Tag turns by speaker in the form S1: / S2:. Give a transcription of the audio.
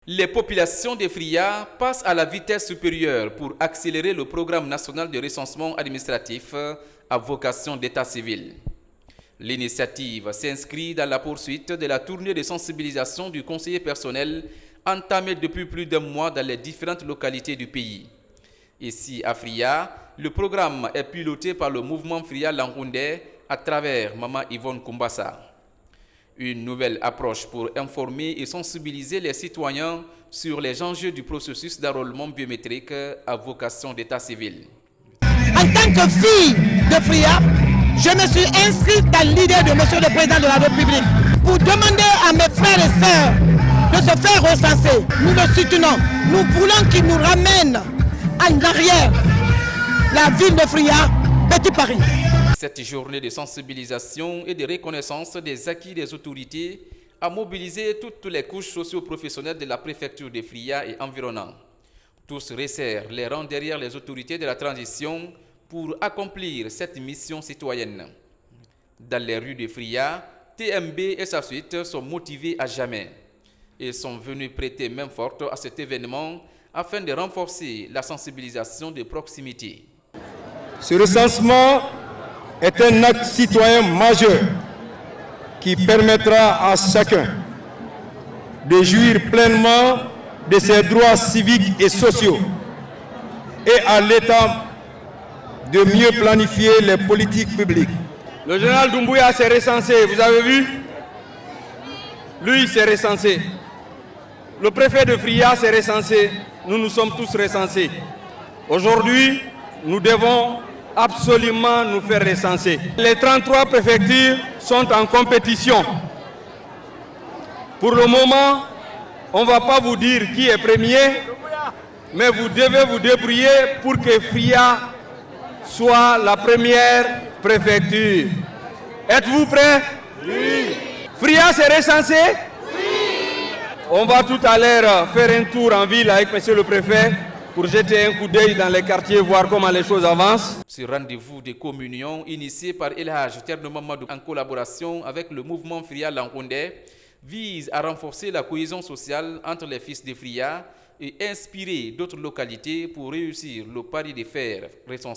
S1: Les populations de Fria passent à la vitesse supérieure pour accélérer le programme national de recensement administratif à vocation d'état civil. L'initiative s'inscrit dans la poursuite de la tournée de sensibilisation du conseiller personnel entamée depuis plus d'un mois dans les différentes localités du pays. Ici à Fria, le programme est piloté par le mouvement Fria Langoundé à travers Maman Yvonne Kumbassa. Une nouvelle approche pour informer et sensibiliser les citoyens sur les enjeux du processus d'enrôlement biométrique à vocation d'état civil.
S2: En tant que fille de Fria, je me suis inscrite dans l'idée de Monsieur le Président de la République pour demander à mes frères et sœurs de se faire recenser. Nous le soutenons. Nous voulons qu'il nous ramène en arrière la ville de Fria, Petit Paris.
S1: Cette journée de sensibilisation et de reconnaissance des acquis des autorités a mobilisé toutes les couches socio-professionnelles de la préfecture de Fria et environnant. Tous resserrent les rangs derrière les autorités de la transition pour accomplir cette mission citoyenne. Dans les rues de Fria, TMB et sa suite sont motivés à jamais et sont venus prêter main forte à cet événement afin de renforcer la sensibilisation de proximité.
S3: Ce recensement est un acte citoyen majeur qui permettra à chacun de jouir pleinement de ses droits civiques et sociaux et à l'État de mieux planifier les politiques publiques.
S4: Le général Doumbouya s'est recensé, vous avez vu? Lui s'est recensé. Le préfet de Fria s'est recensé. Nous sommes tous recensés. Aujourd'hui, nous devons absolument nous faire recenser. Les 33 préfectures sont en compétition. Pour le moment, on ne va pas vous dire qui est premier, mais vous devez vous débrouiller pour que Fria soit la première préfecture. Êtes-vous prêts? Oui. Fria s'est recensé? Oui. On va tout à l'heure faire un tour en ville avec monsieur le préfet pour jeter un coup d'œil dans les quartiers, voir comment les choses avancent.
S1: Ce rendez-vous de communion initié par El Hadj Thierno Mamadou en collaboration avec le mouvement Fria Langoundé vise à renforcer la cohésion sociale entre les fils de Fria et inspirer d'autres localités pour réussir le pari de faire recensement.